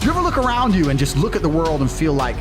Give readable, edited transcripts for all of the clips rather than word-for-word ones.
you ever look around you and just look at the world and feel like,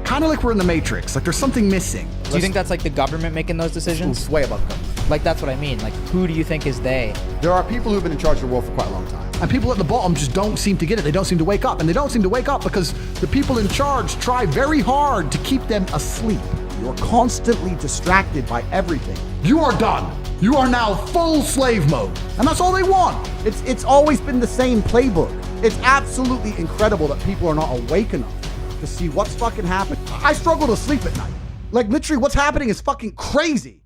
kind of like we're in the Matrix, like there's something missing? Do you think that's like the government making those decisions? It's way above government. Like, that's what I mean. Like, who do you think is they? There are people who've been in charge of the world for quite a long time. And people at the bottom just don't seem to get it. They don't seem to wake up. And they don't seem to wake up because the people in charge try very hard to keep them asleep. You're constantly distracted by everything. You are done. You are now full slave mode. And that's all they want. It's always been the same playbook. It's absolutely incredible that people are not awake enough to see what's fucking happening. I struggle to sleep at night. Like, literally what's happening is fucking crazy.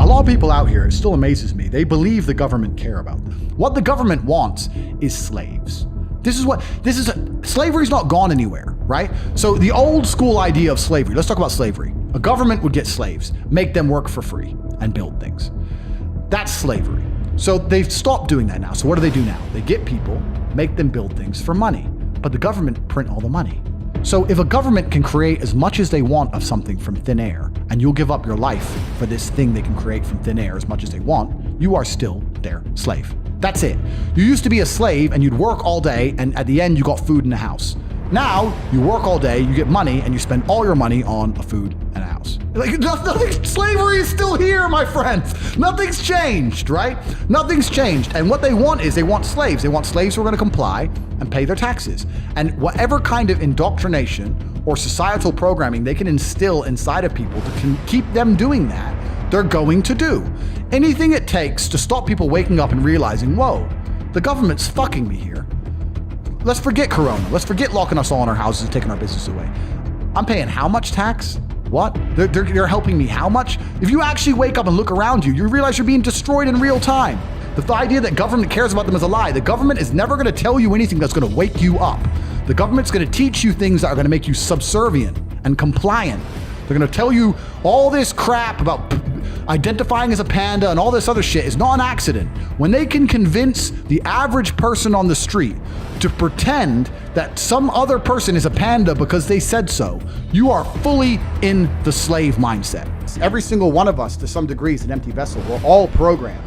A lot of people out here, it still amazes me, they believe the government care about them. What the government wants is slaves. Slavery's not gone anywhere, right? So the old school idea of slavery, let's talk about slavery. A government would get slaves, make them work for free, and build things. That's slavery. So they've stopped doing that now. So what do they do now? They get people, make them build things for money, but the government print all the money. So if a government can create as much as they want of something from thin air, and you'll give up your life for this thing they can create from thin air as much as they want, you are still their slave. That's it. You used to be a slave and you'd work all day, and at the end you got food in the house. Now you work all day, you get money, and you spend all your money on a food and a house. Like, nothing, slavery is still here, my friends. Nothing's changed, right? Nothing's changed. And what they want is they want slaves. They want slaves who are going to comply and pay their taxes. And whatever kind of indoctrination or societal programming they can instill inside of people to keep them doing that, they're going to do. Anything it takes to stop people waking up and realizing, whoa, the government's fucking me here. Let's forget Corona. Let's forget locking us all in our houses and taking our business away. I'm paying how much tax? What? They're helping me how much? If you actually wake up and look around you, you realize you're being destroyed in real time. The idea that government cares about them is a lie. The government is never going to tell you anything that's going to wake you up. The government's going to teach you things that are going to make you subservient and compliant. They're going to tell you all this crap about identifying as a panda and all this other shit is not an accident. When they can convince the average person on the street to pretend that some other person is a panda because they said so, you are fully in the slave mindset. Every single one of us, to some degree, is an empty vessel. We're all programmed.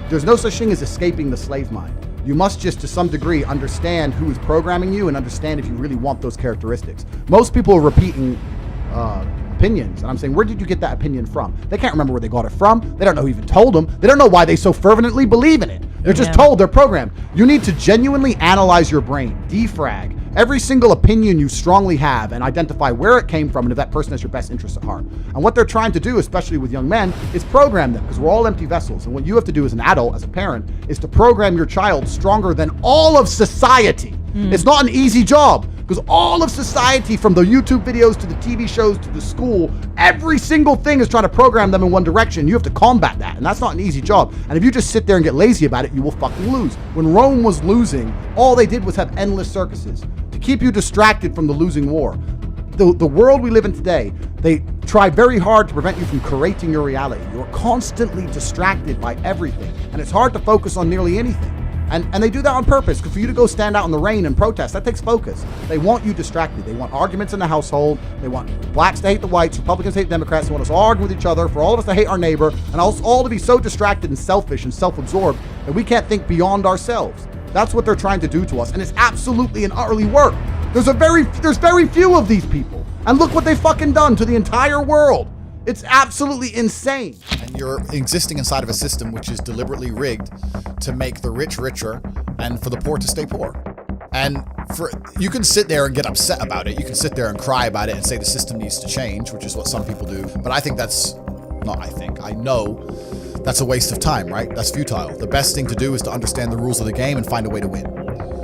There's no such thing as escaping the slave mind. You must just, to some degree, understand who is programming you and understand if you really want those characteristics. Most people are repeating opinions, and I'm saying, where did you get that opinion from? They can't remember where they got it from. They don't know who even told them. They don't know why they so fervently believe in it. They're just told, they're programmed. You need to genuinely analyze your brain, defrag every single opinion you strongly have and identify where it came from and if that person has your best interest at heart. And what they're trying to do, especially with young men, is program them, because we're all empty vessels. And what you have to do as an adult, as a parent, is to program your child stronger than all of society. It's not an easy job, because all of society, from the YouTube videos to the TV shows to the school, every single thing is trying to program them in one direction. You have to combat that, and that's not an easy job. And if you just sit there and get lazy about it, you will fucking lose. When Rome was losing, all they did was have endless circuses to keep you distracted from the losing war. The world we live in today, they try very hard to prevent you from creating your reality. You're constantly distracted by everything, and it's hard to focus on nearly anything. And they do that on purpose, because for you to go stand out in the rain and protest, that takes focus. They want you distracted. They want arguments in the household. They want blacks to hate the whites, Republicans to hate Democrats. They want us all to argue with each other, for all of us to hate our neighbor, and us all to be so distracted and selfish and self-absorbed that we can't think beyond ourselves. That's what they're trying to do to us, and it's absolutely and utterly work. There's very few of these people, and look what they've fucking done to the entire world. It's absolutely insane. And you're existing inside of a system which is deliberately rigged to make the rich richer and for the poor to stay poor. And you can sit there and get upset about it. You can sit there and cry about it and say the system needs to change, which is what some people do. But I know that's a waste of time, right? That's futile. The best thing to do is to understand the rules of the game and find a way to win.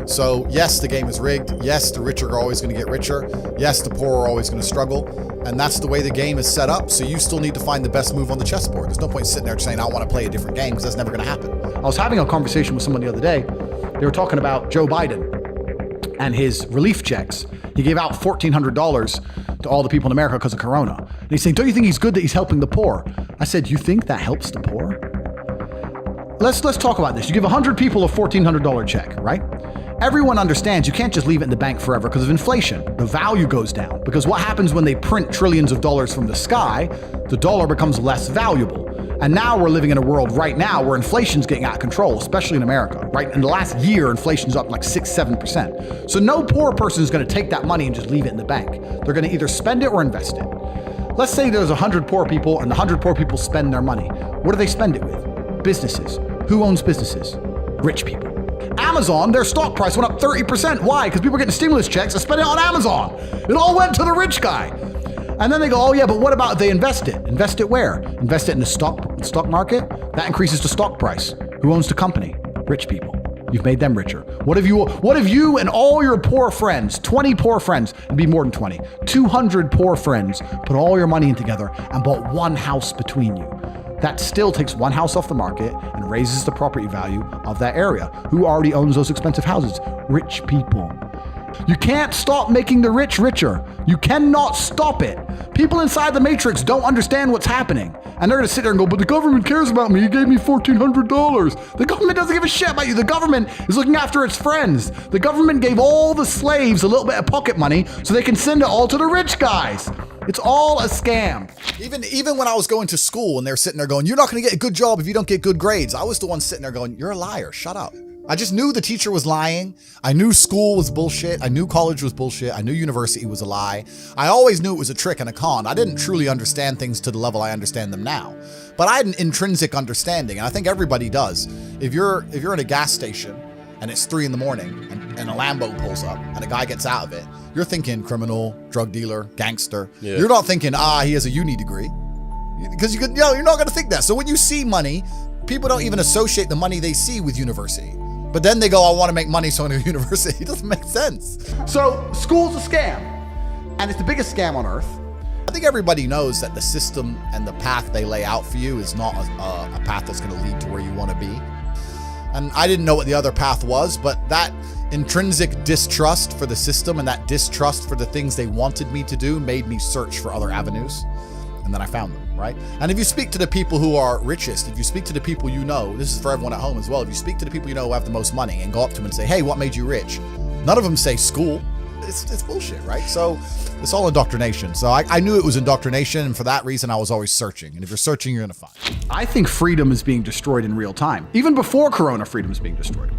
So yes, the game is rigged. Yes, the rich are always going to get richer. Yes, the poor are always going to struggle. And that's the way the game is set up. So you still need to find the best move on the chessboard. There's no point sitting there saying, I want to play a different game, because that's never going to happen. I was having a conversation with someone the other day. They were talking about Joe Biden and his relief checks. He gave out $1,400 to all the people in America because of Corona. And he's saying, don't you think he's good that he's helping the poor? I said, you think that helps the poor? Let's talk about this. You give 100 people a $1,400 check, right? Everyone understands you can't just leave it in the bank forever because of inflation. The value goes down, because what happens when they print trillions of dollars from the sky? The dollar becomes less valuable. And now we're living in a world right now where inflation's getting out of control, especially in America, right? In the last year, inflation's up like 6-7%. So no poor person is going to take that money and just leave it in the bank. They're going to either spend it or invest it. Let's say there's 100 poor people and the 100 poor people spend their money. What do they spend it with? Businesses. Who owns businesses? Rich people. Amazon, their stock price went up 30%. Why? Because people are getting stimulus checks and spending it on Amazon. It all went to the rich guy. And then they go, oh yeah, but what about if they invest it? Invest it where? Invest it in the stock market? That increases the stock price. Who owns the company? Rich people. You've made them richer. What if you and all your poor friends, 20 poor friends, it'd be more than 20, 200 poor friends, put all your money in together and bought one house between you? That still takes one house off the market and raises the property value of that area. Who already owns those expensive houses? Rich people. You can't stop making the rich richer. You cannot stop it. People inside the matrix don't understand what's happening. And they're going to sit there and go, but the government cares about me. You gave me $1,400. The government doesn't give a shit about you. The government is looking after its friends. The government gave all the slaves a little bit of pocket money so they can send it all to the rich guys. It's all a scam. Even when I was going to school and they're sitting there going, you're not going to get a good job if you don't get good grades. I was the one sitting there going, you're a liar. Shut up. I just knew the teacher was lying. I knew school was bullshit. I knew college was bullshit. I knew university was a lie. I always knew it was a trick and a con. I didn't truly understand things to the level I understand them now. But I had an intrinsic understanding, and I think everybody does. If you're at a gas station and it's 3 a.m. and a Lambo pulls up and a guy gets out of it, you're thinking criminal, drug dealer, gangster. Yeah. You're not thinking, he has a uni degree. Because you're not going to think that. So when you see money, people don't even associate the money they see with university. But then they go, I want to make money, so I go to university. It doesn't make sense. So school's a scam. And it's the biggest scam on earth. I think everybody knows that the system and the path they lay out for you is not a path that's going to lead to where you want to be. And I didn't know what the other path was, but that intrinsic distrust for the system and that distrust for the things they wanted me to do made me search for other avenues. And then I found them, right? And if you speak to the people who are richest, if you speak to the people you know, this is for everyone at home as well, if you speak to the people you know who have the most money and go up to them and say, hey, what made you rich? None of them say school. It's bullshit, right? So it's all indoctrination. So I knew it was indoctrination, and for that reason, I was always searching. And if you're searching, you're going to find. I think freedom is being destroyed in real time. Even before Corona, freedom is being destroyed.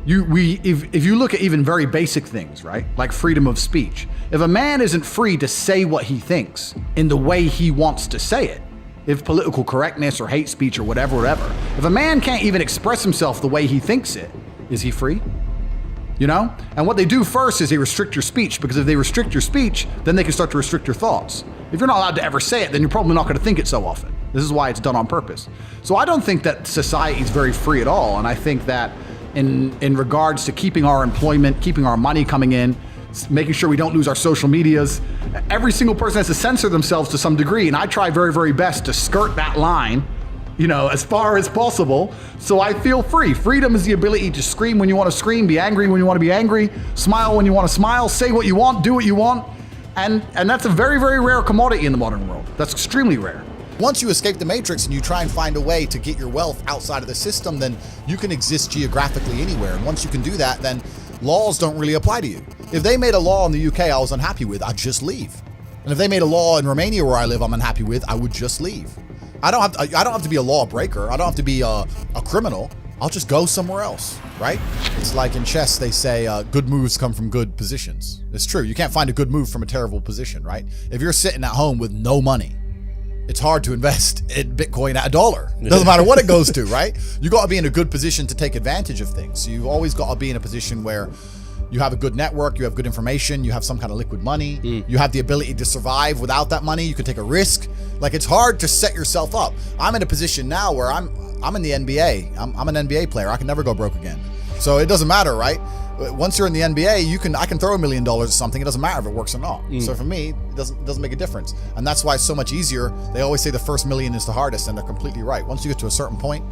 If you look at even very basic things, right? Like freedom of speech. If a man isn't free to say what he thinks in the way he wants to say it, if political correctness or hate speech or whatever, if a man can't even express himself the way he thinks it, is he free? You know? And what they do first is they restrict your speech, because if they restrict your speech, then they can start to restrict your thoughts. If you're not allowed to ever say it, then you're probably not going to think it so often. This is why it's done on purpose. So I don't think that society is very free at all. And I think that in regards to keeping our employment, keeping our money coming in, making sure we don't lose our social medias, every single person has to censor themselves to some degree. And I try very, very best to skirt that line, as far as possible. So I feel free. Freedom is the ability to scream when you want to scream, be angry when you want to be angry, smile when you want to smile, say what you want, do what you want. And that's a very, very rare commodity in the modern world. That's extremely rare. Once you escape the matrix and you try and find a way to get your wealth outside of the system, then you can exist geographically anywhere. And once you can do that, then laws don't really apply to you. If they made a law in the UK I was unhappy with, I'd just leave. And if they made a law in Romania where I live I'm unhappy with, I would just leave. I don't have to be a law breaker. I don't have to be a criminal. I'll just go somewhere else, right? It's like in chess, they say good moves come from good positions. It's true. You can't find a good move from a terrible position, right? If you're sitting at home with no money, it's hard to invest in Bitcoin at $1. Doesn't matter what it goes to, right? You got to be in a good position to take advantage of things. So you've always got to be in a position where you have a good network, you have good information, you have some kind of liquid money, you have the ability to survive without that money, you can take a risk. Like, it's hard to set yourself up. I'm in a position now where I'm in the NBA. I'm an NBA player. I can never go broke again. So it doesn't matter, right? Once you're in the NBA, I can throw $1 million at something. It doesn't matter if it works or not. So for me, it doesn't make a difference. And that's why it's so much easier. They always say the first million is the hardest, and they're completely right. Once you get to a certain point,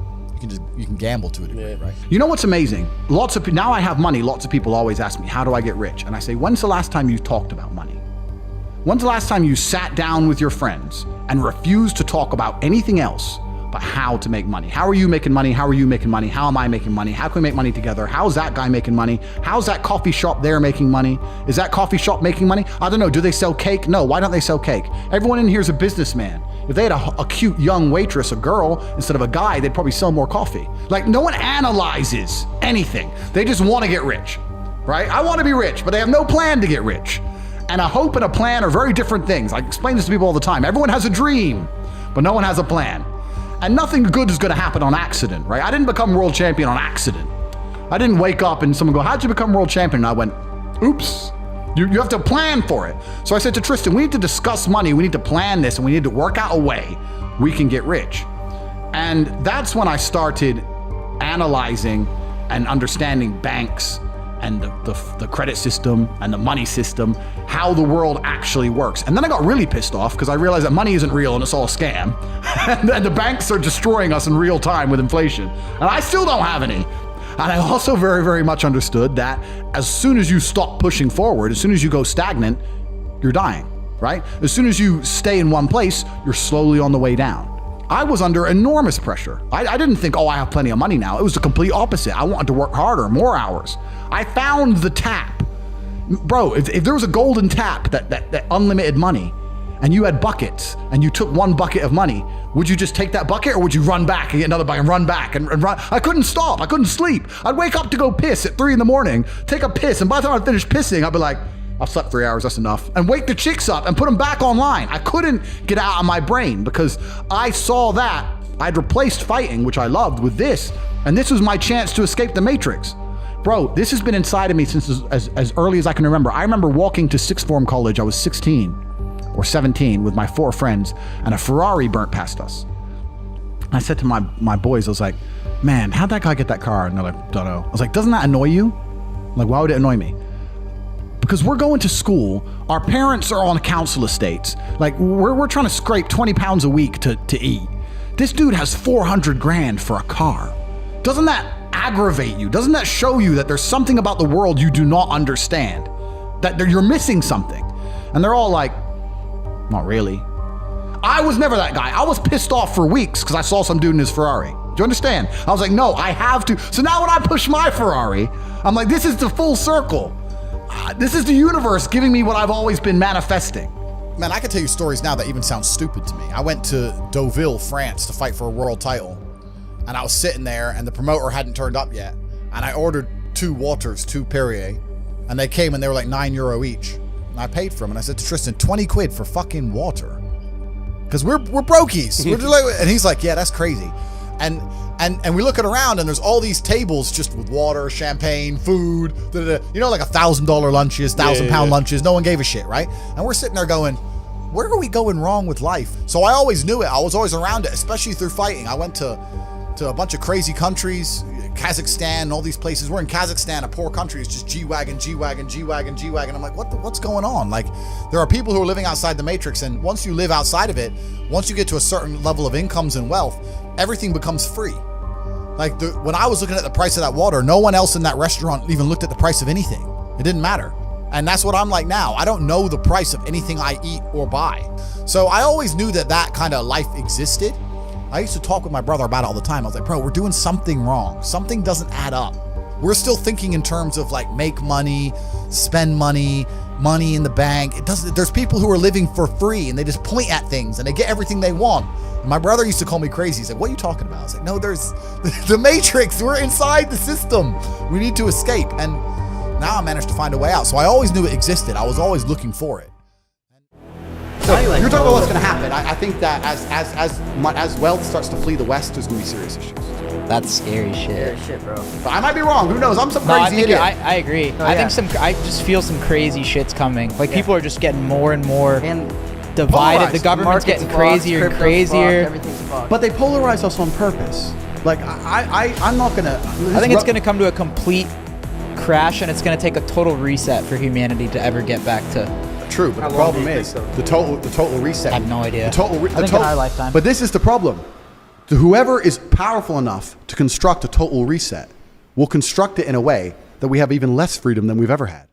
you can gamble to a degree, right? You know what's amazing? Now I have money. Lots of people always ask me, how do I get rich? And I say, when's the last time you talked about money? When's the last time you sat down with your friends and refused to talk about anything else but how to make money. How are you making money? How are you making money? How am I making money? How can we make money together? How's that guy making money? How's that coffee shop there making money? Is that coffee shop making money? I don't know. Do they sell cake? No. Why don't they sell cake? Everyone in here is a businessman. If they had a cute young waitress, a girl, instead of a guy, they'd probably sell more coffee. Like, no one analyzes anything. They just want to get rich, right? I want to be rich, but they have no plan to get rich. And a hope and a plan are very different things. I explain this to people all the time. Everyone has a dream, but no one has a plan. And nothing good is going to happen on accident, right? I didn't become world champion on accident. I didn't wake up and someone go, how'd you become world champion? And I went, oops. You have to plan for it. So I said to Tristan, we need to discuss money. We need to plan this, and we need to work out a way we can get rich. And that's when I started analyzing and understanding banks and the credit system and the money system, how the world actually works. And then I got really pissed off because I realized that money isn't real and it's all a scam. And the banks are destroying us in real time with inflation. And I still don't have any. And I also very, very much understood that as soon as you stop pushing forward, as soon as you go stagnant, you're dying, right? As soon as you stay in one place, you're slowly on the way down. I was under enormous pressure. I didn't think, oh, I have plenty of money now. It was the complete opposite. I wanted to work harder, more hours. I found the tap. Bro, if there was a golden tap that unlimited money, and you had buckets, and you took one bucket of money, would you just take that bucket, or would you run back and get another bucket and run back and run? I couldn't stop. I couldn't sleep. I'd wake up to go piss at 3 a.m, take a piss, and by the time I finished pissing, I'd be like, I've slept 3 hours, that's enough. And wake the chicks up and put them back online. I couldn't get out of my brain because I saw that I'd replaced fighting, which I loved, with this, and this was my chance to escape the matrix. Bro, this has been inside of me since as early as I can remember. I remember walking to sixth form college. I was 16 or 17 with my 4 friends, and a Ferrari burnt past us. I said to my boys, I was like, man, how'd that guy get that car? And they're like, don't know. I was like, doesn't that annoy you? I'm like, why would it annoy me? Because we're going to school, our parents are on council estates. Like, we're trying to scrape 20 pounds a week to eat. This dude has 400 grand for a car. Doesn't that aggravate you? Doesn't that show you that there's something about the world you do not understand? That you're missing something? And they're all like, not really. I was never that guy. I was pissed off for weeks because I saw some dude in his Ferrari. Do you understand? I was like, no, I have to. So now when I push my Ferrari, I'm like, this is the full circle. This is the universe giving me what I've always been manifesting. Man, I can tell you stories now that even sound stupid to me. I went to Deauville, France to fight for a world title. And I was sitting there and the promoter hadn't turned up yet. And I ordered 2 Waters, 2 Perrier. And they came and they were like €9 each. And I paid for them. And I said to Tristan, 20 quid for fucking water. Because we're brokies. We're just like, and he's like, yeah, that's crazy. And we looking around and there's all these tables just with water, champagne, food, you know, like $1,000 lunches, £1,000 lunches. No one gave a shit, right? And we're sitting there going, where are we going wrong with life? So I always knew it. I was always around it, especially through fighting. I went to a bunch of crazy countries, Kazakhstan, and all these places. We're in Kazakhstan, a poor country. It's just G-Wagon, G-Wagon, G-Wagon, G-Wagon. I'm like, what's going on? Like, there are people who are living outside the matrix, and once you live outside of it, once you get to a certain level of incomes and wealth, everything becomes free. Like, when I was looking at the price of that water, no one else in that restaurant even looked at the price of anything. It didn't matter. And that's what I'm like now. I don't know the price of anything I eat or buy. So I always knew that kind of life existed. I used to talk with my brother about it all the time. I was like, bro, we're doing something wrong. Something doesn't add up. We're still thinking in terms of like make money, spend money, money in the bank. It doesn't. There's people who are living for free and they just point at things and they get everything they want. And my brother used to call me crazy. He's like, what are you talking about? I was like, no, there's the matrix. We're inside the system. We need to escape. And now I managed to find a way out. So I always knew it existed. I was always looking for it. So you're talking about what's going to happen. I think that as wealth starts to flee the West, there's going to be serious issues. That's scary shit. Shit, bro. But I might be wrong. Who knows? I'm some No, I crazy think idiot. I agree. Oh, I yeah. think I just feel some crazy shit's coming. Like people are just getting more and more And divided. polarized. The government's market's getting fucked, crazier and crypto's crazier. fucked, everything's fucked. But they polarize us on purpose. Like I'm not gonna. I think it's going to come to a complete crash, and it's going to take a total reset for humanity to ever get back to. True, but How the long problem do you is think the total reset. I have no idea. The total, I think in our lifetime. But this is the problem. Whoever is powerful enough to construct a total reset will construct it in a way that we have even less freedom than we've ever had.